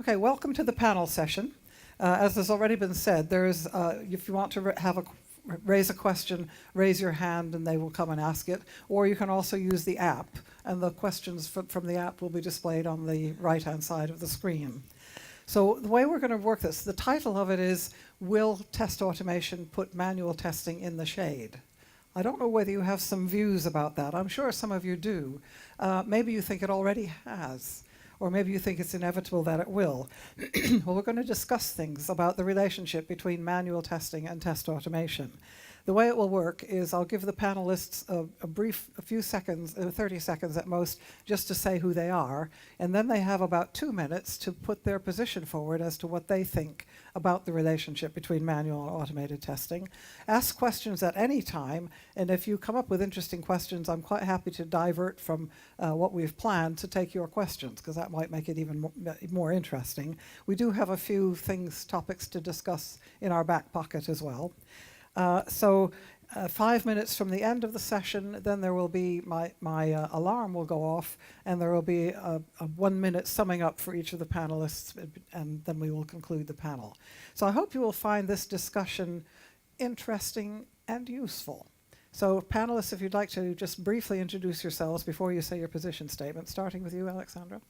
Okay, welcome to the panel session. As has already been said, there's, if you want to raise a question, raise your hand and they will come and ask it. Or you can also use the app, and the questions from the app will be displayed on the right-hand side of the screen. So the way we're going to work this, the title of it is, Will Test Automation Put Manual Testing in the Shade? I don't know whether you have some views about that. I'm sure some of you do. Maybe you think it already has, or maybe you think it's inevitable that it will. Well, we're going to discuss things about the relationship between manual testing and test automation. The way it will work is I'll give the panelists a few seconds, 30 seconds at most, just to say who they are, and then they have about 2 minutes to put their position forward as to what they think about the relationship between manual and automated testing. Ask questions at any time, and if you come up with interesting questions, I'm quite happy to divert from what we've planned to take your questions, because that might make it even more interesting. We do have a few topics to discuss in our back pocket as well. 5 minutes from the end of the session, then there will be my alarm will go off, and there will be a 1 minute summing up for each of the panelists, and then we will conclude the panel. So I hope you will find this discussion interesting and useful. So panelists, if you'd like to just briefly introduce yourselves before you say your position statement, starting with you, Alexandra.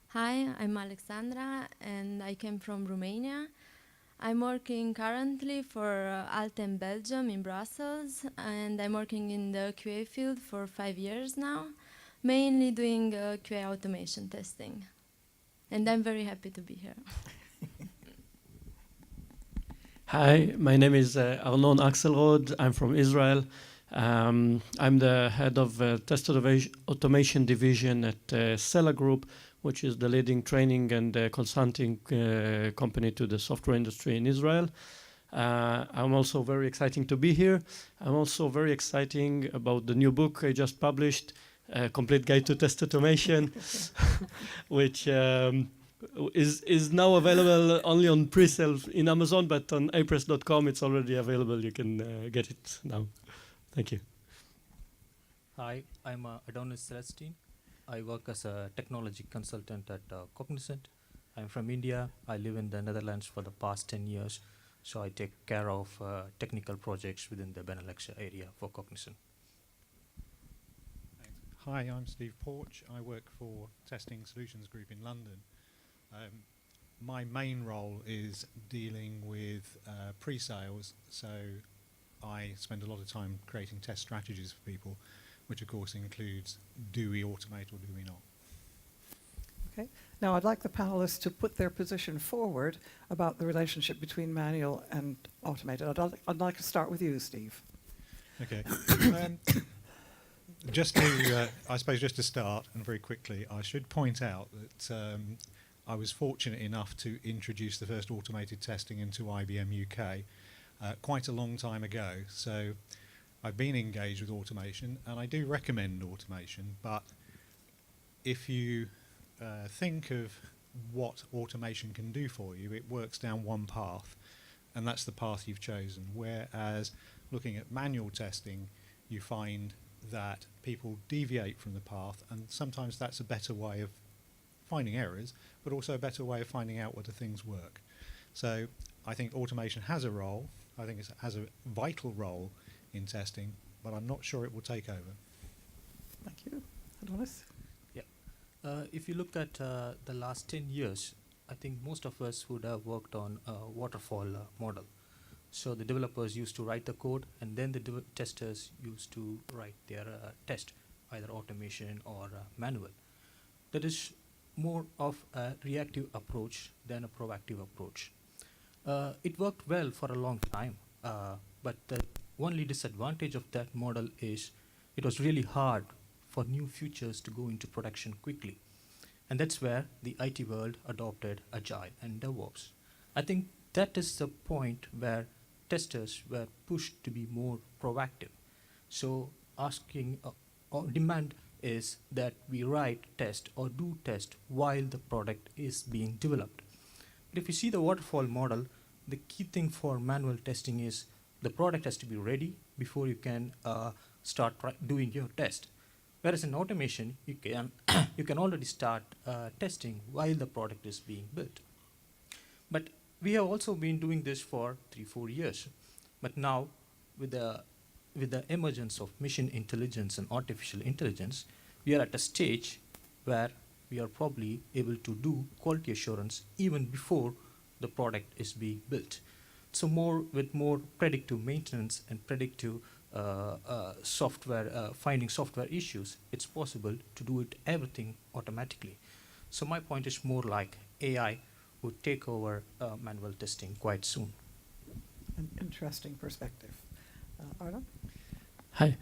Hi, I'm Alexandra, and I came from Romania. I'm working currently for Alten Belgium in Brussels, and I'm working in the QA field for 5 years now, mainly doing QA automation testing. And I'm very happy to be here. Hi, my name is Arnon Axelrod. I'm from Israel. I'm the head of test automation division at Sella Group, which is the leading training and consulting company to the software industry in Israel. I'm also very exciting to be here. I'm also very exciting about the new book I just published, Complete Guide to Test Automation, which is now available only on pre-sale in Amazon, but on apress.com it's already available. You can get it now. Thank you. Hi, I'm Adonis Celestine. I work as a technology consultant at Cognizant. I'm from India. I live in the Netherlands for the past 10 years, so I take care of technical projects within the Benelux area for Cognizant. Thanks. Hi, I'm Steve Portch. I work for Testing Solutions Group in London. My main role is dealing with pre-sales, so I spend a lot of time creating test strategies for people, which of course includes, do we automate or do we not? Okay. Now I'd like the panelists to put their position forward about the relationship between manual and automated. I'd like to start with you, Steve. Okay. Just to, I suppose just to start, and very quickly, I should point out that I was fortunate enough to introduce the first automated testing into IBM UK quite a long time ago. So I've been engaged with automation, and I do recommend automation, but if you think of what automation can do for you, it works down one path, and that's the path you've chosen. Whereas looking at manual testing, you find that people deviate from the path, and sometimes that's a better way of finding errors, but also a better way of finding out whether things work. So I think automation has a role. I think it has a vital role in testing, but I'm not sure it will take over. Thank you. Adonis? Yeah. If you look at the last 10 years, I think most of us would have worked on a waterfall model. So the developers used to write the code, and then the testers used to write their test, either automation or manual. That is more of a reactive approach than a proactive approach. It worked well for a long time, but the only disadvantage of that model is it was really hard for new features to go into production quickly. And that's where the IT world adopted Agile and DevOps. I think that is the point where testers were pushed to be more proactive. So asking or demand is that we write test or do test while the product is being developed. But if you see the waterfall model, the key thing for manual testing is the product has to be ready before you can start doing your test. Whereas in automation, you can you can already start testing while the product is being built. But we have also been doing this for 3-4 years. But now, with the emergence of machine intelligence and artificial intelligence, we are at a stage where we are probably able to do quality assurance even before the product is being built. So with more predictive maintenance and predictive software, finding software issues, it's possible to do it everything automatically. So my point is more like AI would take over manual testing quite soon. An interesting perspective. Arnon? Hi.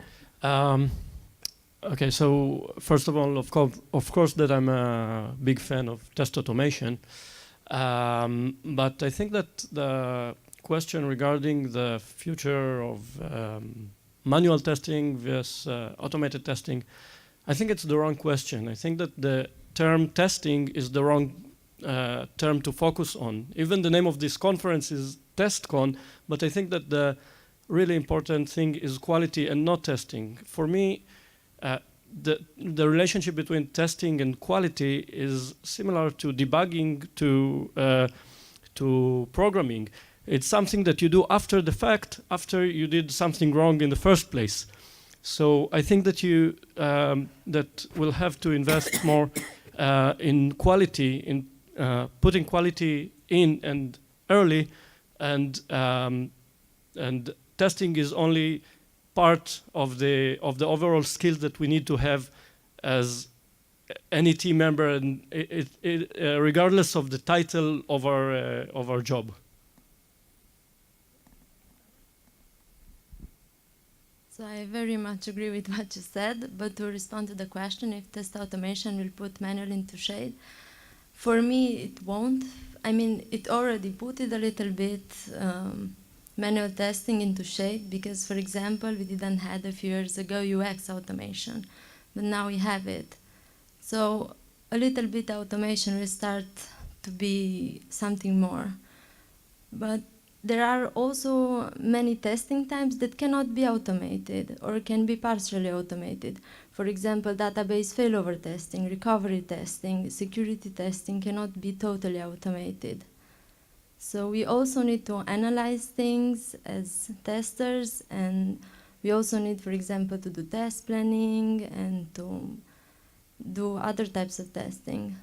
Okay, so first of all, of course that I'm a big fan of test automation, but I think that the question regarding the future of manual testing versus automated testing, I think it's the wrong question. I think that the term testing is the wrong term to focus on. Even the name of this conference is TestCon, but I think that the really important thing is quality and not testing. For me, the relationship between testing and quality is similar to debugging to programming. It's something that you do after the fact, after you did something wrong in the first place. So I think that you that will have to invest more in quality, in putting quality in and early, and testing is only part of the overall skills that we need to have as any team member, and regardless of the title of our job. So I very much agree with what you said, but to respond to the question if test automation will put manual into shade, for me it won't. I mean, it already put it a little bit manual testing into shade because, for example, we didn't have a few years ago UX automation, but now we have it. So a little bit automation will start to be something more. But there are also many testing types that cannot be automated or can be partially automated. For example, database failover testing, recovery testing, security testing cannot be totally automated. So we also need to analyze things as testers, and we also need, for example, to do test planning and to do other types of testing.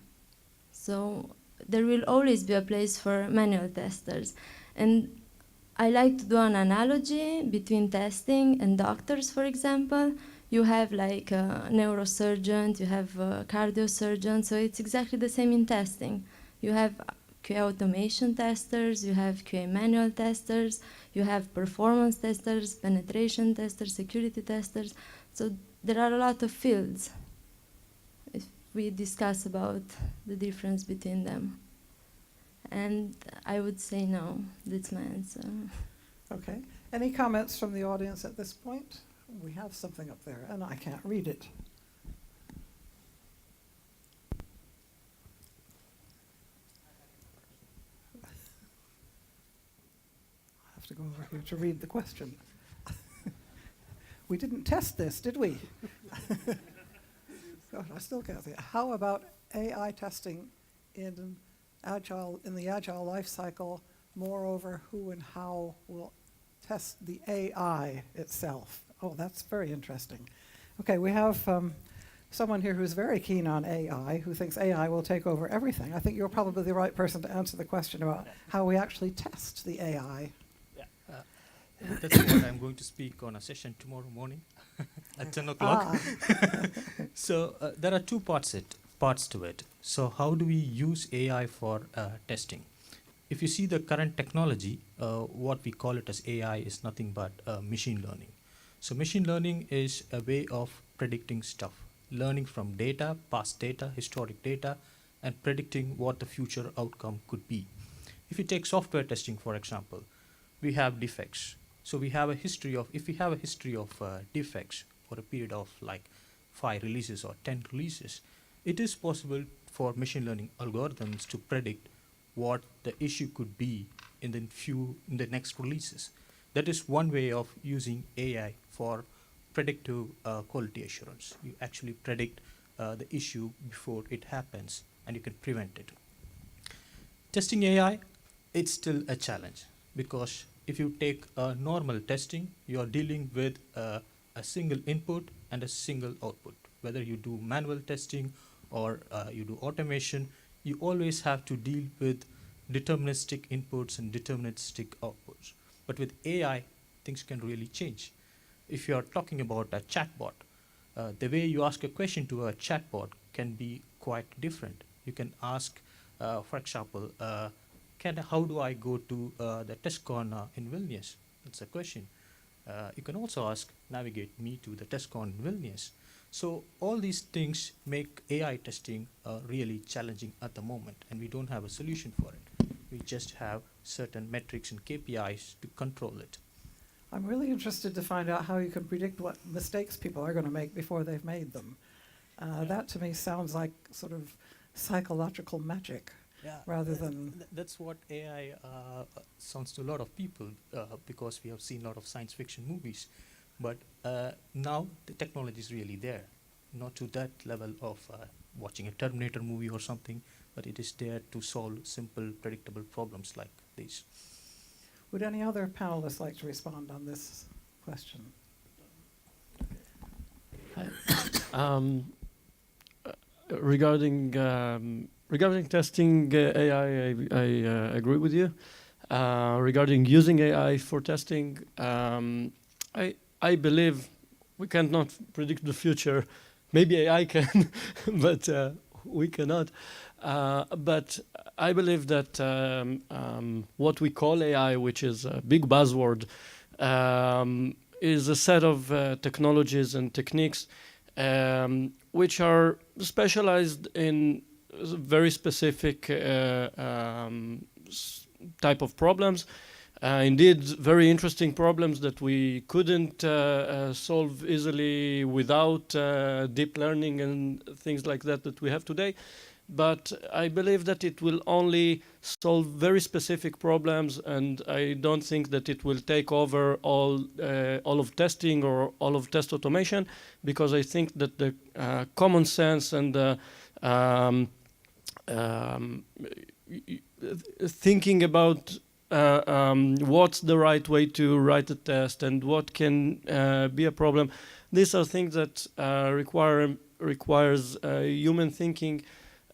So there will always be a place for manual testers. And I like to do an analogy between testing and doctors, for example. You have like a neurosurgeon, you have a cardiosurgeon, so it's exactly the same in testing. You have QA automation testers, you have QA manual testers, you have performance testers, penetration testers, security testers. So there are a lot of fields if we discuss about the difference between them. And I would say no, that's my answer. Okay. Any comments from the audience at this point? We have something up there, and I can't read it. I have to go over here to read the question. We didn't test this, did we? God, I still can't see it. How about AI testing in the agile life cycle? Moreover, who and how will test the AI itself? Oh, that's very interesting. Okay, we have someone here who's very keen on AI, who thinks AI will take over everything. I think you're probably the right person to answer the question about how we actually test the AI. That's what I'm going to speak on a session tomorrow morning at 10 o'clock. So there are two parts to it. So how do we use AI for testing? If you see the current technology, what we call it as AI is nothing but machine learning. So machine learning is a way of predicting stuff, learning from data, past data, historic data, and predicting what the future outcome could be. If you take software testing, for example, we have defects. So we have a history of, if we have a history of defects for a period of like 5 releases or 10 releases, it is possible for machine learning algorithms to predict what the issue could be in the next releases. That is one way of using AI for predictive quality assurance. You actually predict the issue before it happens, and you can prevent it. Testing AI, it's still a challenge, because if you take normal testing, you are dealing with a single input and a single output. Whether you do manual testing or you do automation, you always have to deal with deterministic inputs and deterministic outputs. But with AI, things can really change. If you are talking about a chatbot, the way you ask a question to a chatbot can be quite different. You can ask, for example, how do I go to the TestCon in Vilnius? That's a question. You can also ask, navigate me to the TestCon in Vilnius. So all these things make AI testing really challenging at the moment, and we don't have a solution for it. We just have certain metrics and KPIs to control it. I'm really interested to find out how you can predict what mistakes people are going to make before they've made them. That to me sounds like sort of psychological magic. Rather than that's what AI sounds to a lot of people, because we have seen a lot of science fiction movies. But now the technology is really there, not to that level of watching a Terminator movie or something, but it is there to solve simple, predictable problems like these. Would any other panelists like to respond on this question? Regarding testing AI, I agree with you. Regarding using AI for testing, I believe we cannot predict the future. Maybe AI can, but we cannot. But I believe that what we call AI, which is a big buzzword, is a set of technologies and techniques which are specialized in very specific type of problems. Indeed, very interesting problems that we couldn't solve easily without deep learning and things like that we have today. But I believe that it will only solve very specific problems, and I don't think that it will take over all of testing or all of test automation, because I think that the common sense and the thinking about what's the right way to write a test and what can be a problem, these are things that requires human thinking.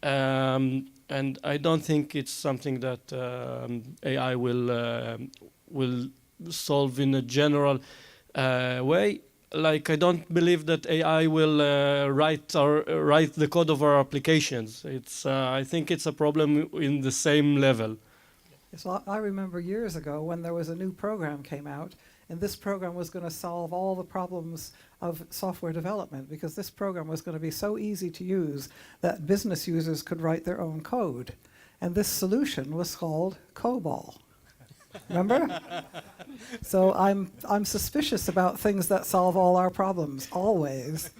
And I don't think it's something that AI will solve in a general way. Like, I don't believe that AI will write the code of our applications. I think it's a problem in the same level. So I remember years ago when there was a new program came out, and this program was going to solve all the problems of software development, because this program was going to be so easy to use that business users could write their own code. And this solution was called COBOL. Remember? So I'm suspicious about things that solve all our problems, always.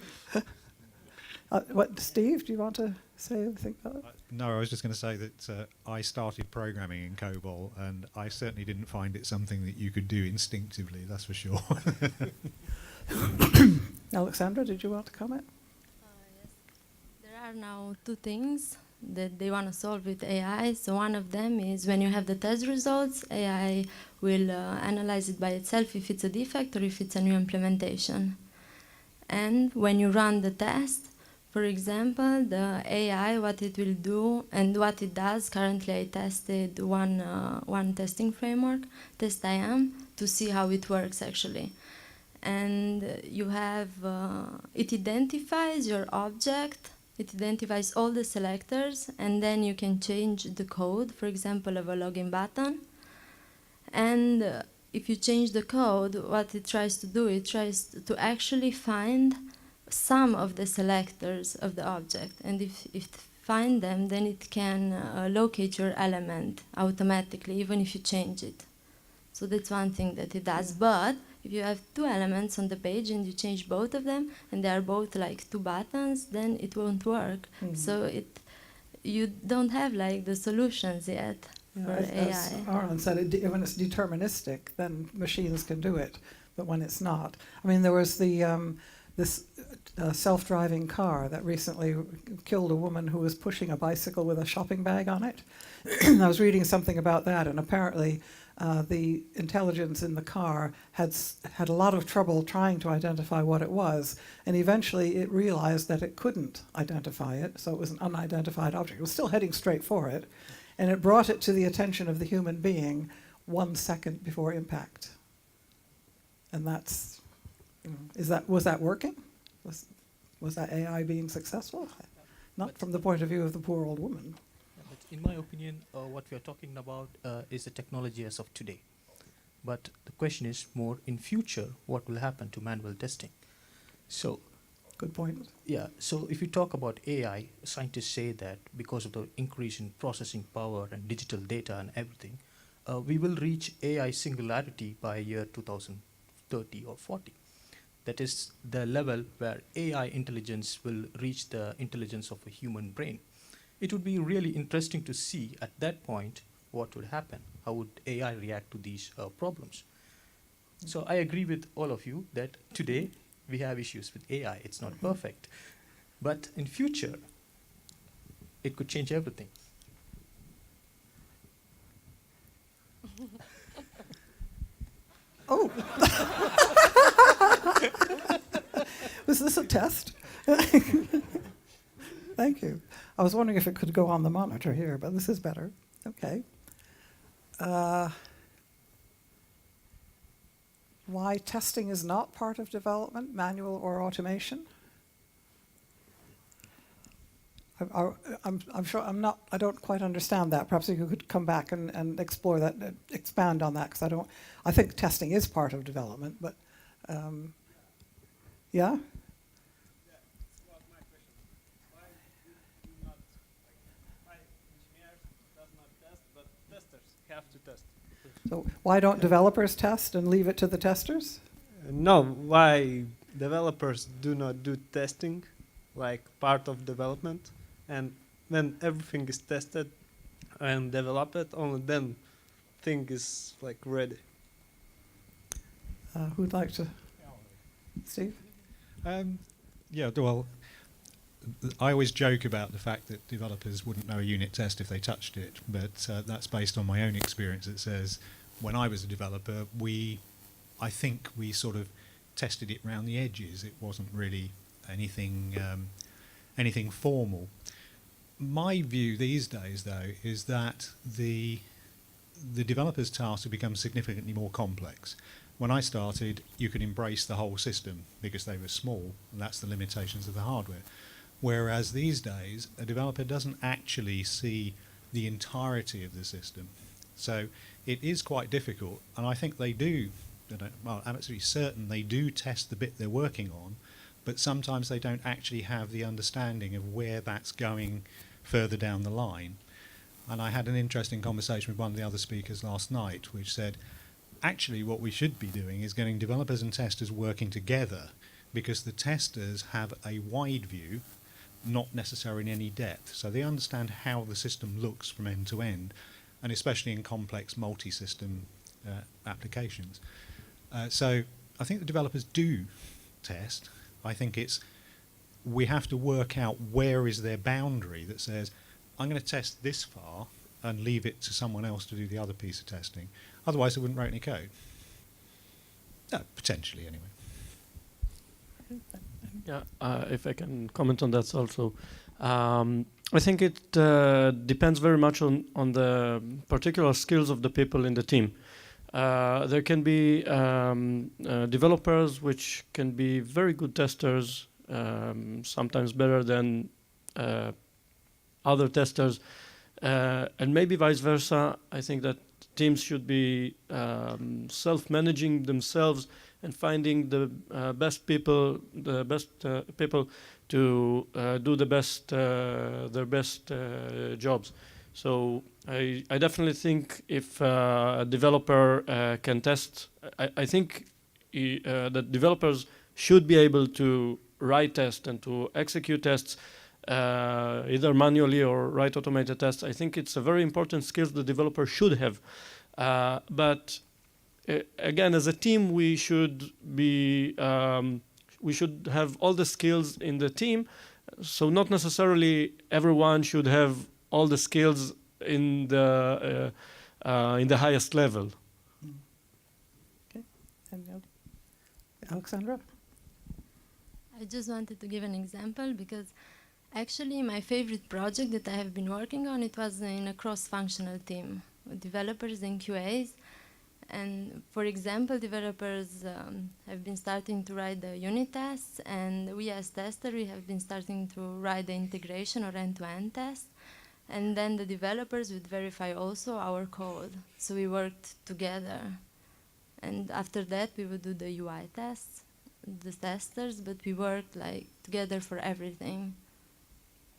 Steve, do you want to say anything about it? No, I was just going to say that I started programming in COBOL, and I certainly didn't find it something that you could do instinctively, that's for sure. Alexandra, did you want to comment? Yes. There are now two things that they want to solve with AI. So one of them is when you have the test results, AI will analyze it by itself if it's a defect or if it's a new implementation. And when you run the test, for example, the AI, what it will do and what it does, currently I tested one testing framework, TestIM, to see how it works actually. And you have, it identifies your object, it identifies all the selectors, and then you can change the code, for example, of a login button. And if you change the code, what it tries to do, it tries to actually find some of the selectors of the object. And if it finds them, then it can locate your element automatically, even if you change it. So that's one thing that it does. But if you have two elements on the page and you change both of them, and they are both like two buttons, then it won't work. So you don't have like the solutions yet for AI. As Arnon said, when it's deterministic, then machines can do it. but when it's not. I mean, there was this self-driving car that recently killed a woman who was pushing a bicycle with a shopping bag on it. I was reading something about that, and apparently the intelligence in the car had a lot of trouble trying to identify what it was, and eventually it realized that it couldn't identify it, so it was an unidentified object. It was still heading straight for it, and it brought it to the attention of the human being 1 second before impact. And that's, was that working? Was that AI being successful? Not from the point of view of the poor old woman. But in my opinion, what we are talking about is the technology as of today. But the question is more in future, what will happen to manual testing? So, good point. Yeah, so if you talk about AI, scientists say that because of the increase in processing power and digital data and everything, we will reach AI singularity by year 2030 or 40. That is the level where AI intelligence will reach the intelligence of a human brain. It would be really interesting to see at that point what would happen. How would AI react to these problems? So I agree with all of you that today we have issues with AI. It's not perfect. But in future, it could change everything. Oh. Was this a test? Thank you. I was wondering if it could go on the monitor here, but this is better. Okay. Why testing is not part of development, manual or automation? I'm sure I don't quite understand that. Perhaps you could come back and explore that, expand on that, because I think testing is part of development, but yeah? So why don't developers test and leave it to the testers? No, why developers do not do testing like part of development, and when everything is tested and developed, only then thing is like ready. Who'd like to? Steve? Yeah, well, I always joke about the fact that developers wouldn't know a unit test if they touched it, but that's based on my own experience. It says when I was a developer, I think we sort of tested it around the edges. It wasn't really anything formal. My view these days, though, is that the developer's tasks have become significantly more complex. When I started, you could embrace the whole system because they were small, and that's the limitations of the hardware. Whereas these days, a developer doesn't actually see the entirety of the system. So it is quite difficult, and I think they do, well, I'm absolutely certain they do test the bit they're working on, but sometimes they don't actually have the understanding of where that's going further down the line. And I had an interesting conversation with one of the other speakers last night, which said, actually what we should be doing is getting developers and testers working together, because the testers have a wide view, not necessarily in any depth. So they understand how the system looks from end to end, and especially in complex multi-system applications. So I think the developers do test. I think we have to work out where is their boundary that says, I'm going to test this far and leave it to someone else to do the other piece of testing. Otherwise, they wouldn't write any code. No, potentially, anyway. Yeah, if I can comment on that also. I think it depends very much on the particular skills of the people in the team. There can be developers which can be very good testers, sometimes better than other testers, and maybe vice versa. I think that teams should be self-managing themselves and finding the best people to do the best their best jobs. So I definitely think if a developer can test, I think that developers should be able to write tests and to execute tests, either manually or write automated tests. I think it's a very important skill the developer should have. But again, as a team, we should have all the skills in the team. So not necessarily everyone should have all the skills in the highest level. Okay. And Alexandra? I just wanted to give an example because actually my favorite project that I have been working on, it was in a cross-functional team with developers and QAs. And for example, developers have been starting to write the unit tests, and we as testers, we have been starting to write the integration or end-to-end tests. And then the developers would verify also our code. So we worked together. And after that, we would do the UI tests, the testers, but we worked like together for everything.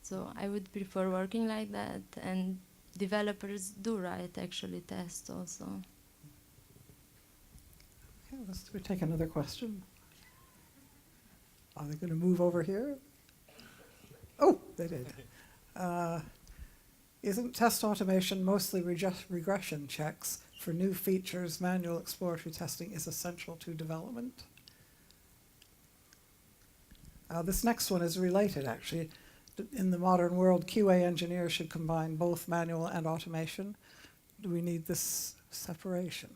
So I would prefer working like that, and developers do write actually tests also. Okay, let's take another question. Are they going to move over here? Oh, they did. Isn't test automation mostly regression checks for new features? Manual exploratory testing is essential to development. This next one is related, actually. In the modern world, QA engineers should combine both manual and automation. Do we need this separation?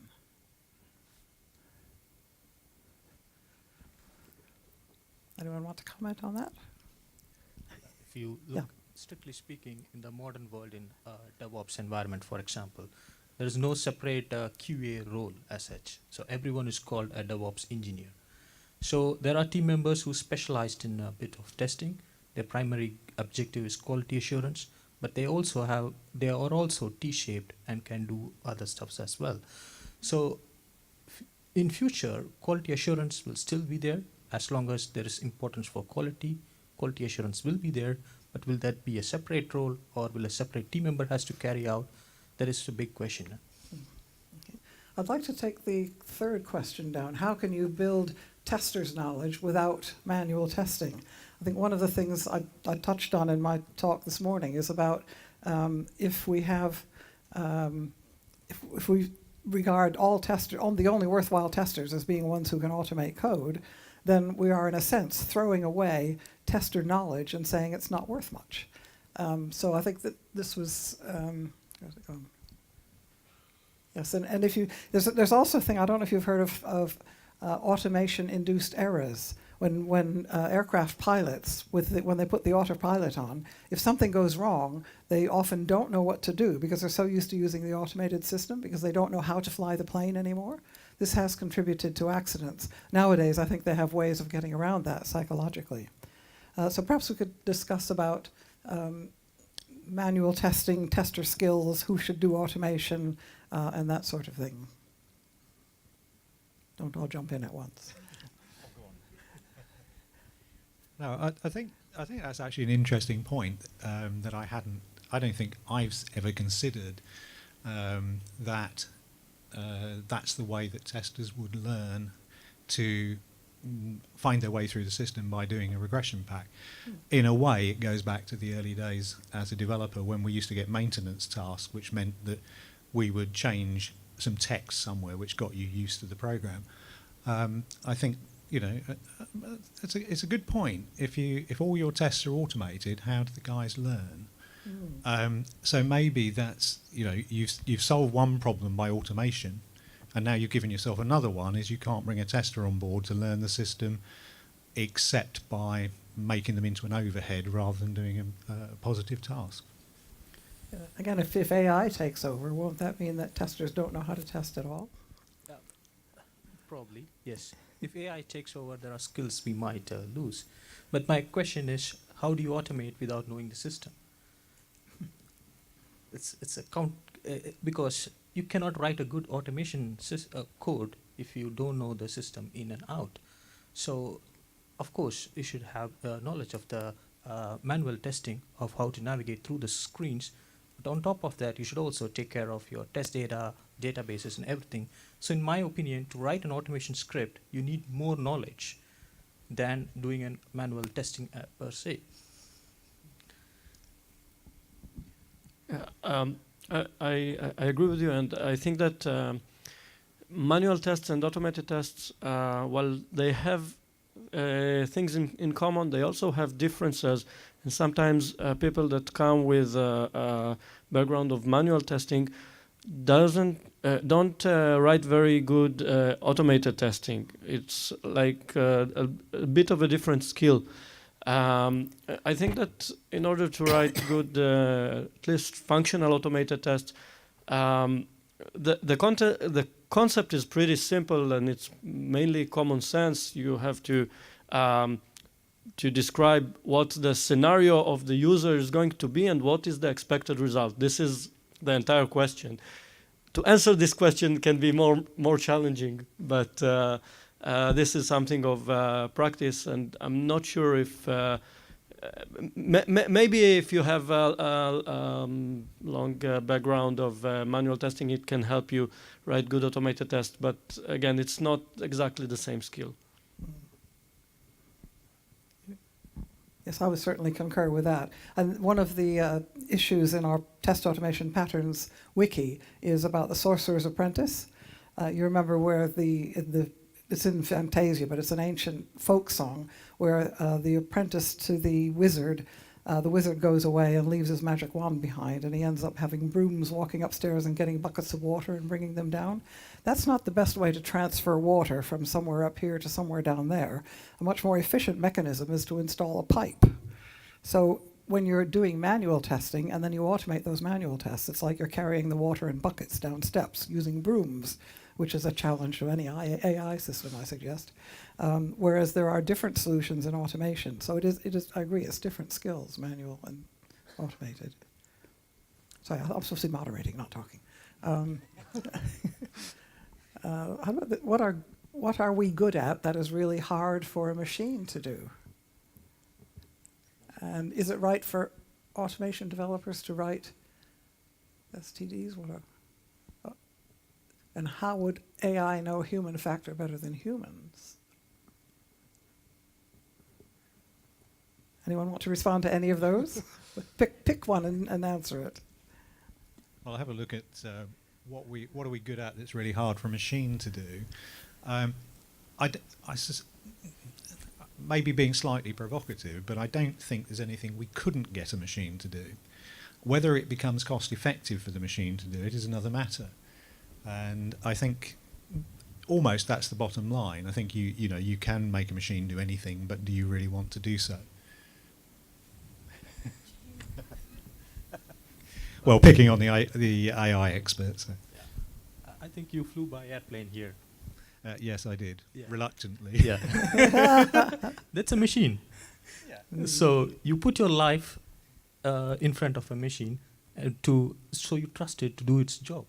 Anyone want to comment on that? If you look, strictly speaking, in the modern world, in DevOps environment, for example, there is no separate QA role as such. So everyone is called a DevOps engineer. So there are team members who specialized in a bit of testing. Their primary objective is quality assurance, but they are also T-shaped and can do other stuffs as well. So in future, quality assurance will still be there as long as there is importance for quality. Quality assurance will be there, but will that be a separate role, or will a separate team member has to carry out? That is a big question. Okay. I'd like to take the third question down. How can you build testers' knowledge without manual testing? I think one of the things I touched on in my talk this morning is about if we regard all the only worthwhile testers as being ones who can automate code, then we are in a sense throwing away tester knowledge and saying it's not worth much. So I think that this was where's it going? Yes, and if you there's also a thing, I don't know if you've heard of automation-induced errors. When aircraft pilots, when they put the autopilot on, if something goes wrong, they often don't know what to do because they're so used to using the automated system because they don't know how to fly the plane anymore. This has contributed to accidents. Nowadays, I think they have ways of getting around that psychologically. So perhaps we could discuss about manual testing, tester skills, who should do automation, and that sort of thing. Don't all jump in at once. No, I think that's actually an interesting point that I don't think I've ever considered. That that's the way that testers would learn to find their way through the system, by doing a regression pack. In a way, it goes back to the early days as a developer when we used to get maintenance tasks, which meant that we would change some text somewhere, which got you used to the program. I think, it's a good point. If all your tests are automated, how do the guys learn? So maybe that's, you've solved one problem by automation, and now you've given yourself another one, is you can't bring a tester on board to learn the system except by making them into an overhead rather than doing a positive task. Again, if AI takes over, won't that mean that testers don't know how to test at all? Probably, yes. If AI takes over, there are skills we might lose. But my question is, how do you automate without knowing the system? It's a because you cannot write a good automation code if you don't know the system in and out. So, of course, you should have knowledge of the manual testing of how to navigate through the screens. But on top of that, you should also take care of your test data, databases, and everything. So in my opinion, to write an automation script, you need more knowledge than doing a manual testing per se. I agree with you, and I think that manual tests and automated tests, while they have things in common, they also have differences. And sometimes people that come with a background of manual testing don't write very good automated testing. It's like a bit of a different skill. I think that in order to write good, at least functional automated tests, the concept is pretty simple, and it's mainly common sense. You have to describe what the scenario of the user is going to be and what is the expected result. This is the entire question. To answer this question can be more challenging, but this is something of practice, and I'm not sure if maybe if you have a long background of manual testing, it can help you write good automated tests. But again, it's not exactly the same skill. Yes, I would certainly concur with that. And one of the issues in our test automation patterns wiki is about the Sorcerer's Apprentice. You remember where it's in Fantasia, but it's an ancient folk song where the apprentice to the wizard goes away and leaves his magic wand behind, and he ends up having brooms walking upstairs and getting buckets of water and bringing them down. That's not the best way to transfer water from somewhere up here to somewhere down there. A much more efficient mechanism is to install a pipe. So when you're doing manual testing and then you automate those manual tests, it's like you're carrying the water in buckets down steps using brooms, which is a challenge to any AI system, I suggest. Whereas there are different solutions in automation. So it is, I agree, it's different skills, manual and automated. Sorry, I'm supposed to be moderating, not talking. How about what are we good at that is really hard for a machine to do? And is it right for automation developers to write STDs? And how would AI know human factor better than humans? Anyone want to respond to any of those? Pick one and answer it. I'll have a look at what are we good at that's really hard for a machine to do. Maybe being slightly provocative, but I don't think there's anything we couldn't get a machine to do. Whether it becomes cost effective for the machine to do it is another matter. And I think almost that's the bottom line. I think you can make a machine do anything, but do you really want to do so? Well, picking on the AI experts. I think you flew by airplane here. Yes, I did. Yeah. Reluctantly. Yeah. That's a machine. Yeah. So you put your life in front of a machine so you trust it to do its job.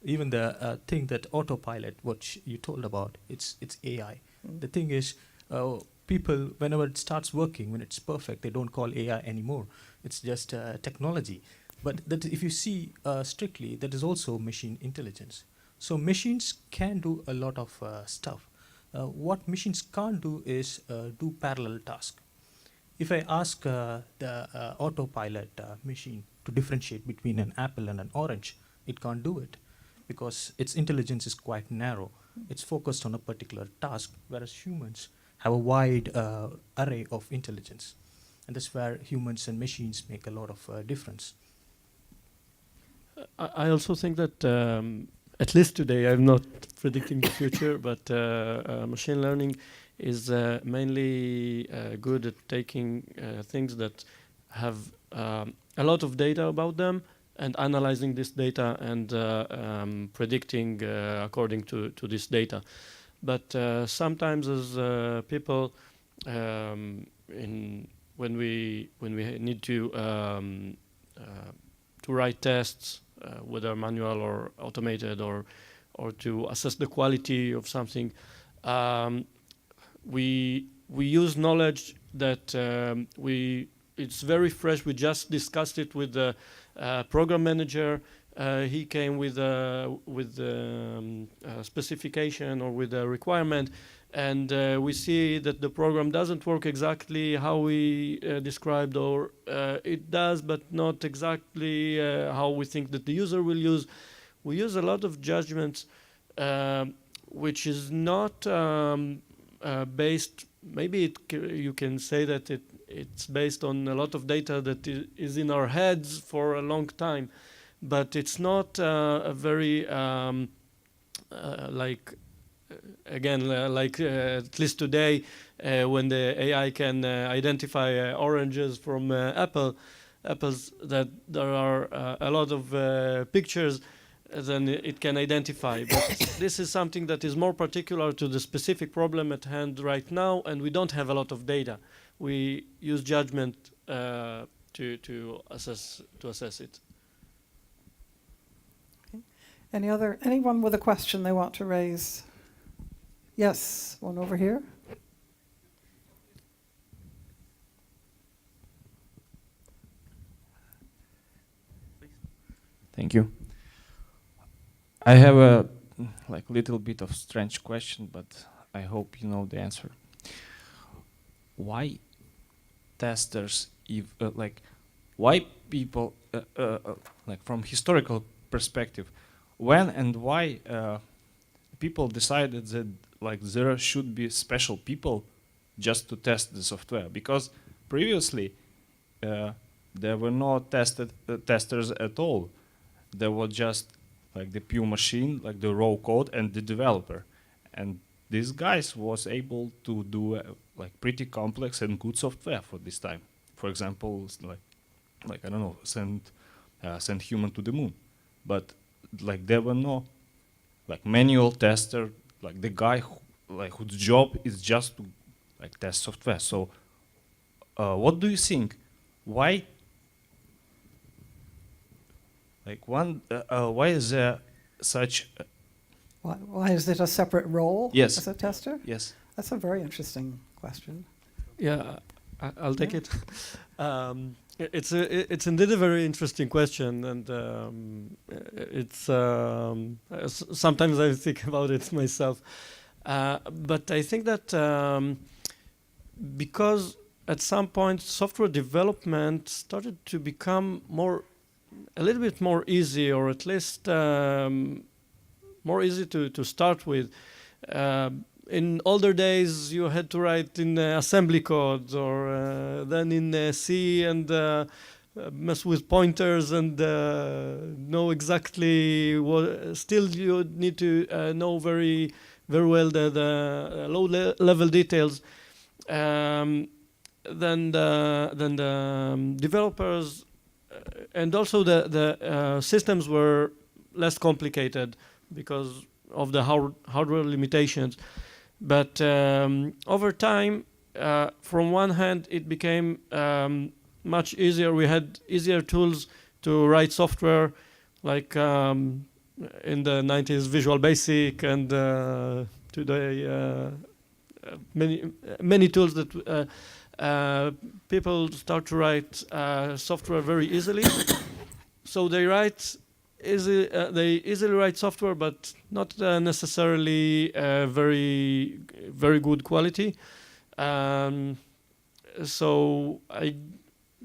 Even the thing that autopilot, what you told about, it's AI. The thing is, people, whenever it starts working, when it's perfect, they don't call AI anymore. It's just technology. But that if you see strictly, that is also machine intelligence. So machines can do a lot of stuff. What machines can't do is do parallel tasks. If I ask the autopilot machine to differentiate between an apple and an orange, it can't do it because its intelligence is quite narrow. It's focused on a particular task, whereas humans have a wide array of intelligence. And that's where humans and machines make a lot of difference. I also think that, at least today, I'm not predicting the future, but machine learning is mainly good at taking things that have a lot of data about them and analyzing this data and predicting according to this data. But sometimes as people, when we need to write tests, whether manual or automated, or to assess the quality of something, we use knowledge that it's very fresh. We just discussed it with the program manager. He came with a specification or with a requirement, and we see that the program doesn't work exactly how we described, or it does, but not exactly how we think that the user will use. We use a lot of judgments which is not based. Maybe you can say that it's based on a lot of data that is in our heads for a long time, but it's not a very like at least today, when the AI can identify oranges from apples, that there are a lot of pictures, then it can identify. But this is something that is more particular to the specific problem at hand right now, and we don't have a lot of data. We use judgment to assess it. Okay. Anyone with a question they want to raise? Yes, one over here. Thank you. I have a little bit of strange question, but I hope you know the answer. Why testers, why people, from historical perspective, when and why people decided that there should be special people just to test the software? Because previously there were no testers at all. There was just the pure machine, the raw code, and the developer. And these guys was able to do pretty complex and good software for this time. For example, I don't know, send human to the moon. But there were no manual tester, the guy whose job is just to test software. So what do you think? Why why is there such Why is it a separate role Yes. as a tester? yes? That's a very interesting question. Yeah, I'll take it. It's indeed a very interesting question, and sometimes I think about it myself. But I think that because at some point software development started to become a little bit more easy, or at least more easy to start with. In older days, you had to write in assembly code, or then in C, and mess with pointers and know exactly what. Still, you need to know very, very well the low-level details. Then the developers and also the systems were less complicated because of the hardware limitations. But over time, from one hand, it became much easier. We had easier tools to write software, like in the 90s, Visual Basic, and today many tools that people start to write software very easily. So they easily write software, but not necessarily very, very good quality. So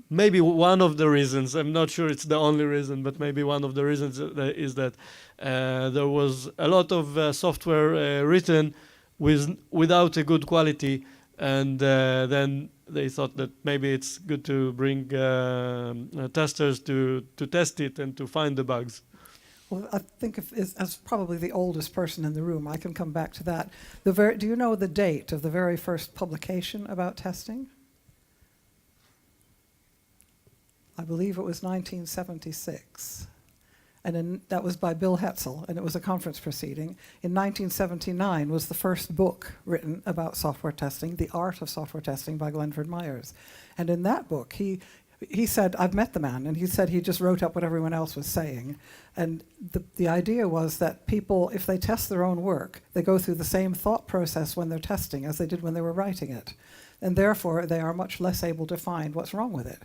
maybe one of the reasons, I'm not sure it's the only reason, but maybe one of the reasons is that there was a lot of software written without a good quality, and then they thought that maybe it's good to bring testers to test it and to find the bugs. Well, I think as probably the oldest person in the room, I can come back to that. Do you know the date of the very first publication about testing? I believe it was 1976. And that was by Bill Hetzel, and it was a conference proceeding. In 1979 was the first book written about software testing, The Art of Software Testing by Glenford Myers. And in that book, he said, I've met the man, and he said he just wrote up what everyone else was saying. And the idea was that people, if they test their own work, they go through the same thought process when they're testing as they did when they were writing it. And therefore, they are much less able to find what's wrong with it.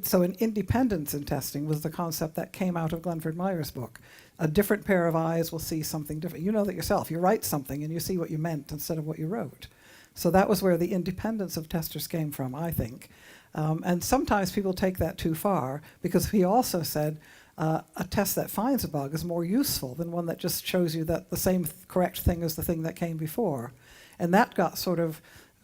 So independence in testing was the concept that came out of Glenford Myers' book. A different pair of eyes will see something different. You know that yourself. You write something and you see what you meant instead of what you wrote. So that was where the independence of testers came from, I think. And sometimes people take that too far, because he also said, a test that finds a bug is more useful than one that just shows you that the same correct thing is the thing that came before. And that got sort of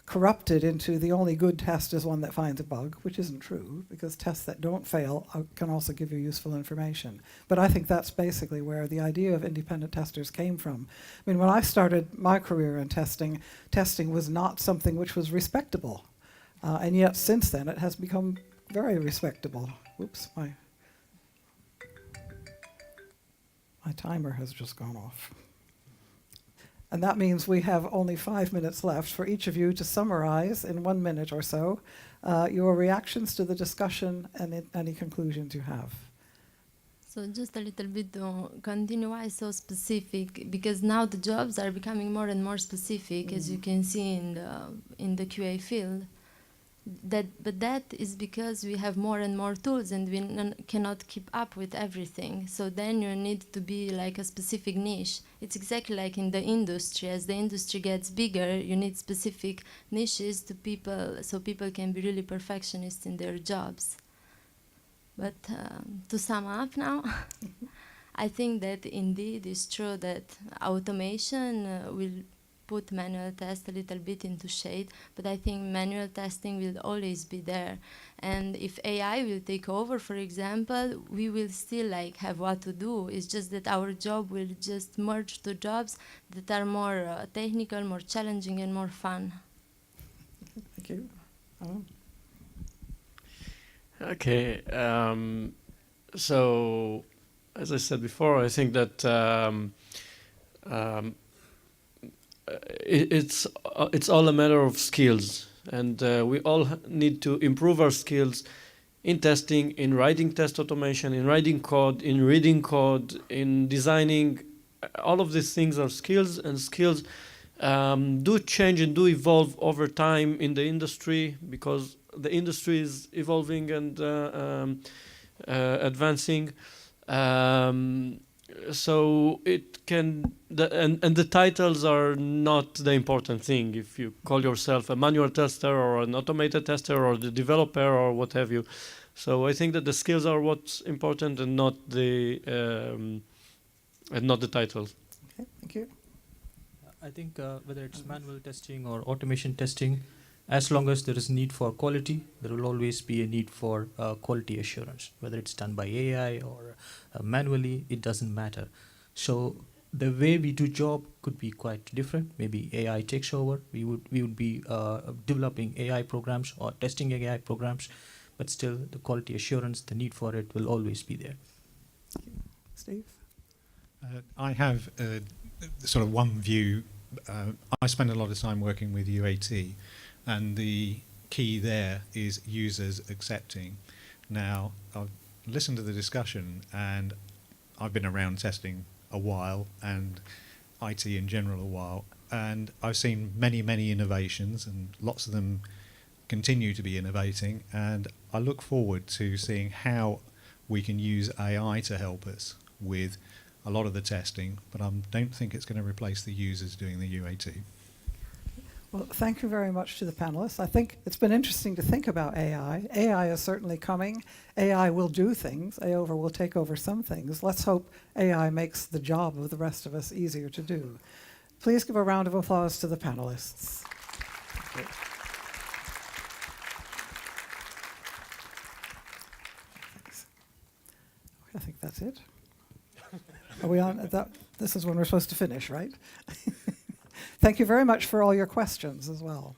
corrupted into the only good test is one that finds a bug, which isn't true, because tests that don't fail can also give you useful information. But I think that's basically where the idea of independent testers came from. I mean, when I started my career in testing, testing was not something which was respectable. And yet since then it has become very respectable. Oops, my timer has just gone off. And that means we have only 5 minutes left for each of you to summarize in 1 minute or so your reactions to the discussion and any conclusions you have. So just a little bit to continue why so specific, because now the jobs are becoming more and more specific, as you can see in the QA field. But that is because we have more and more tools and we cannot keep up with everything. So then you need to be like a specific niche. It's exactly like in the industry. As the industry gets bigger, you need specific niches to people, so people can be really perfectionists in their jobs. But to sum up now, I think that indeed it's true that automation will put manual test a little bit into shade, but I think manual testing will always be there. And if AI will take over, for example, we will still like have what to do. It's just that our job will just merge to jobs that are more technical, more challenging, and more fun. Thank you. Okay, so as I said before, I think that it's all a matter of skills, and we all need to improve our skills in testing, in writing test automation, in writing code, in reading code, in designing. All of these things are skills, and skills do change and do evolve over time in the industry, because the industry is evolving and advancing. So it can, and the titles are not the important thing. If you call yourself a manual tester or an automated tester or the developer or what have you. So I think that the skills are what's important and not the titles. Okay, thank you. I think whether it's manual testing or automation testing, as long as there is need for quality, there will always be a need for quality assurance. Whether it's done by AI or manually, it doesn't matter. So the way we do job could be quite different. Maybe AI takes over. We would be developing AI programs or testing AI programs, but still the quality assurance, the need for it will always be there. Steve? I have sort of one view. I spend a lot of time working with UAT, and the key there is users accepting. Now, I've listened to the discussion, and I've been around testing a while, and IT in general a while, and I've seen many, many innovations, and lots of them continue to be innovating, and I look forward to seeing how we can use AI to help us with a lot of the testing, but I don't think it's going to replace the users doing the UAT. Well, thank you very much to the panelists. I think it's been interesting to think about AI. AI is certainly coming. AI will do things. AI will take over some things. Let's hope AI makes the job of the rest of us easier to do. Please give a round of applause to the panelists. Thanks. I think that's it. Are we on? This is when we're supposed to finish, right? Thank you very much for all your questions as well.